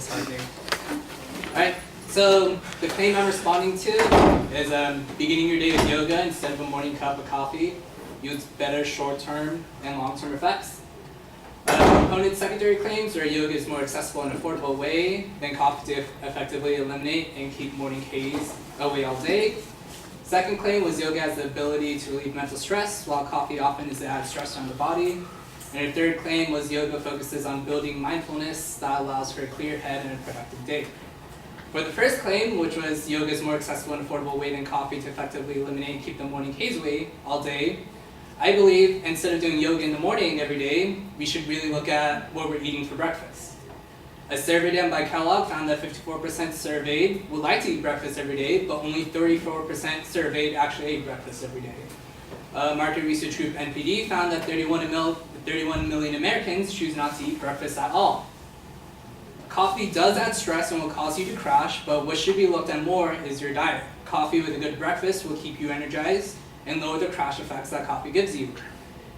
disheartening. Alright, so the claim I'm responding to is beginning your day with yoga instead of a morning cup of coffee yields better short-term and long-term effects. Proponent's secondary claims are yoga is more accessible and affordable way than coffee to effectively eliminate and keep morning haze away all day. Second claim was yoga has the ability to relieve mental stress, while coffee often is to add stress on the body. And a third claim was yoga focuses on building mindfulness that allows for a clear head and a productive day. For the first claim, which was yoga is more accessible and affordable way than coffee to effectively eliminate and keep the morning haze away all day, I believe instead of doing yoga in the morning every day, we should really look at what we're eating for breakfast. A survey done by Kellogg found that 54% surveyed would like to eat breakfast every day, but only 34% surveyed actually ate breakfast every day. Market research group NPD found that 31 million Americans choose not to eat breakfast at all. Coffee does add stress and will cause you to crash, but what should be looked at more is your diet. Coffee with a good breakfast will keep you energized and lower the crash effects that coffee gives you.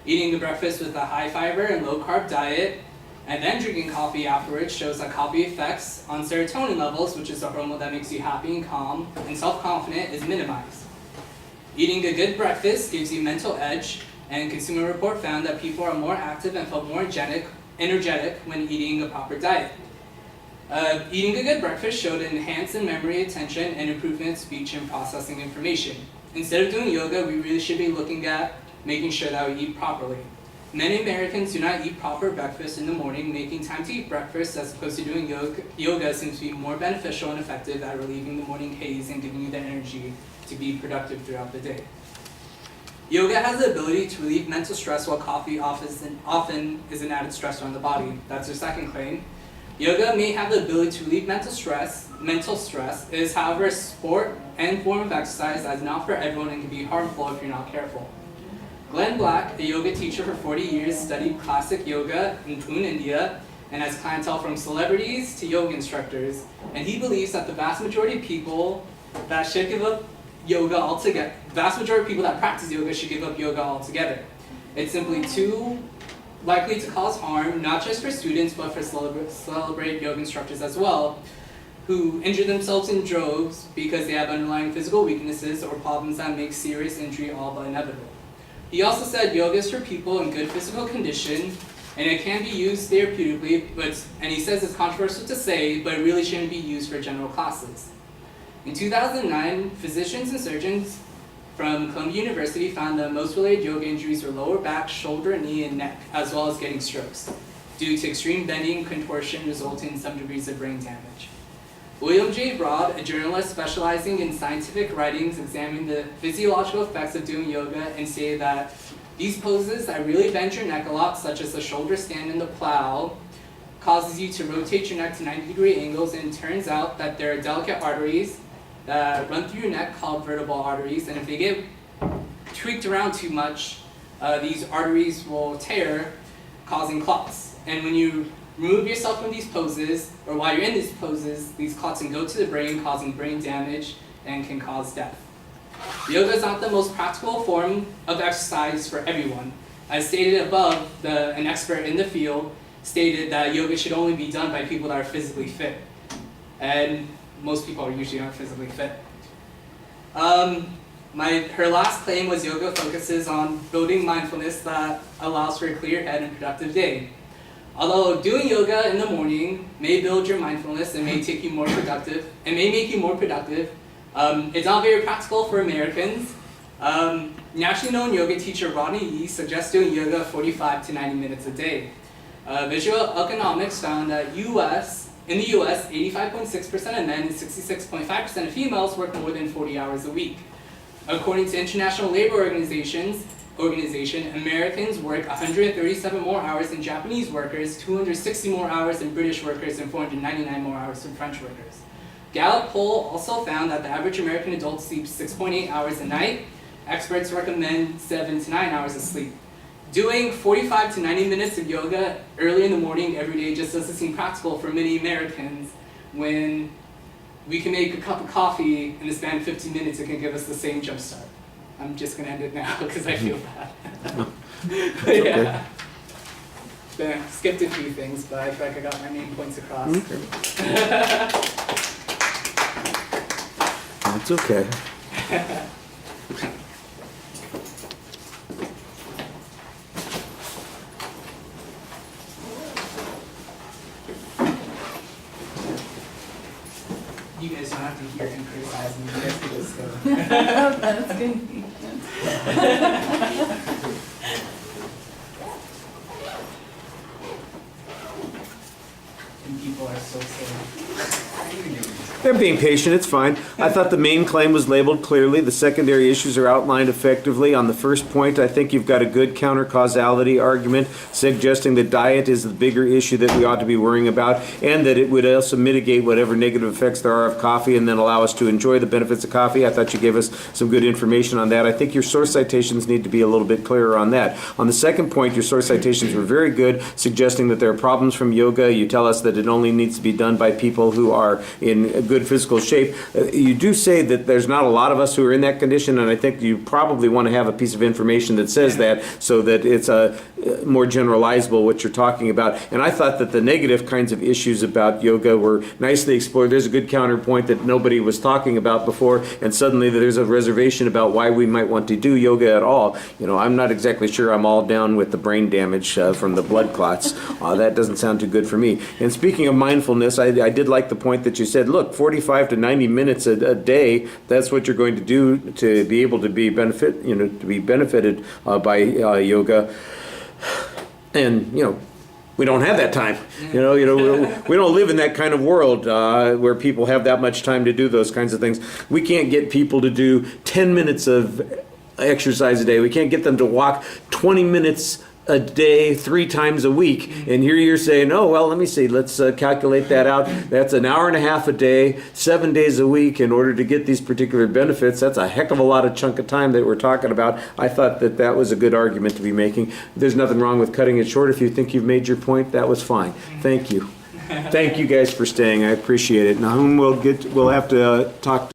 Eating the breakfast with a high fiber and low carb diet and then drinking coffee afterwards shows that coffee effects on serotonin levels, which is a hormone that makes you happy and calm and self-confident, is minimized. Eating a good breakfast gives you mental edge, and Consumer Report found that people are more active and felt more energetic when eating a proper diet. Eating a good breakfast showed an enhanced in memory, attention, and improvement in speech and processing information. Instead of doing yoga, we really should be looking at making sure that we eat properly. Many Americans do not eat proper breakfast in the morning. Making time to eat breakfast as opposed to doing yoga seems to be more beneficial and effective at relieving the morning haze and giving you the energy to be productive throughout the day. Yoga has the ability to relieve mental stress, while coffee often is an added stressor on the body. That's their second claim. Yoga may have the ability to relieve mental stress. It is, however, a sport and form of exercise that is not for everyone and can be harmful if you're not careful. Glenn Black, a yoga teacher for 40 years, studied classic yoga in Pune, India, and has clientele from celebrities to yoga instructors. And he believes that the vast majority of people that should give up yoga altogether, vast majority of people that practice yoga should give up yoga altogether. It's simply too likely to cause harm, not just for students, but for celebrated yoga instructors as well, who injure themselves in droves because they have underlying physical weaknesses or problems that make serious injury all but inevitable. He also said yoga is for people in good physical condition, and it can be used therapeutically, and he says it's controversial to say, but it really shouldn't be used for general classes. In 2009, physicians and surgeons from Columbia University found that most related yoga injuries were lower back, shoulder, knee, and neck, as well as getting strokes, due to extreme bending and contortion resulting in some degrees of brain damage. William J. Broad, a journalist specializing in scientific writings, examined the physiological effects of doing yoga and stated that these poses that really bend your neck a lot, such as the shoulder stand and the plow, causes you to rotate your neck to 90-degree angles, and it turns out that there are delicate arteries that run through your neck called vertebral arteries, and if they get tweaked around too much, these arteries will tear, causing clots. And when you remove yourself from these poses, or while you're in these poses, these clots can go to the brain, causing brain damage and can cause death. Yoga is not the most practical form of exercise for everyone. As stated above, an expert in the field stated that yoga should only be done by people that are physically fit. And most people usually aren't physically fit. Her last claim was yoga focuses on building mindfulness that allows for a clear head and productive day. Although doing yoga in the morning may build your mindfulness and may make you more productive, it's not very practical for Americans. Nationally known yoga teacher Rodney Yee suggests doing yoga 45 to 90 minutes a day. Visual Economics found that in the US, 85.6% of men and 66.5% of females work more than 40 hours a week. According to International Labor Organization, Americans work 137 more hours than Japanese workers, 260 more hours than British workers, and 499 more hours than French workers. Gallup poll also found that the average American adult sleeps 6.8 hours a night. Experts recommend 7 to 9 hours of sleep. Doing 45 to 90 minutes of yoga early in the morning every day just doesn't seem practical for many Americans when we can make a cup of coffee in the span of 15 minutes. It can give us the same jump start. I'm just going to end it now because I feel bad. But yeah. skipped a few things, but I feel like I got my main points across. Okay. That's okay. You guys don't have to hear him criticize me. You guys can just go. That's good. And people are so silly. They're being patient, it's fine. I thought the main claim was labeled clearly. The secondary issues are outlined effectively. On the first point, I think you've got a good counter-causality argument suggesting that diet is the bigger issue that we ought to be worrying about, and that it would also mitigate whatever negative effects there are of coffee and then allow us to enjoy the benefits of coffee. I thought you gave us some good information on that. I think your source citations need to be a little bit clearer on that. On the second point, your source citations were very good, suggesting that there are problems from yoga. You tell us that it only needs to be done by people who are in good physical shape. You do say that there's not a lot of us who are in that condition, and I think you probably want to have a piece of information that says that, so that it's more generalizable what you're talking about. And I thought that the negative kinds of issues about yoga were nicely explored. There's a good counterpoint that nobody was talking about before, and suddenly there's a reservation about why we might want to do yoga at all. You know, I'm not exactly sure I'm all down with the brain damage from the blood clots. That doesn't sound too good for me. And speaking of mindfulness, I did like the point that you said, look, 45 to 90 minutes a day, that's what you're going to do to be able to be benefited by yoga. And, we don't have that time. We don't live in that kind of world where people have that much time to do those kinds of things. We can't get people to do 10 minutes of exercise a day. We can't get them to walk 20 minutes a day, 3 times a week. And here you're saying, oh, well, let me see, let's calculate that out. That's an hour and a half a day, 7 days a week in order to get these particular benefits. That's a heck of a lot of chunk of time that we're talking about. I thought that that was a good argument to be making. There's nothing wrong with cutting it short. If you think you've made your point, that was fine. Thank you. Thank you guys for staying. I appreciate it. Now we'll have to talk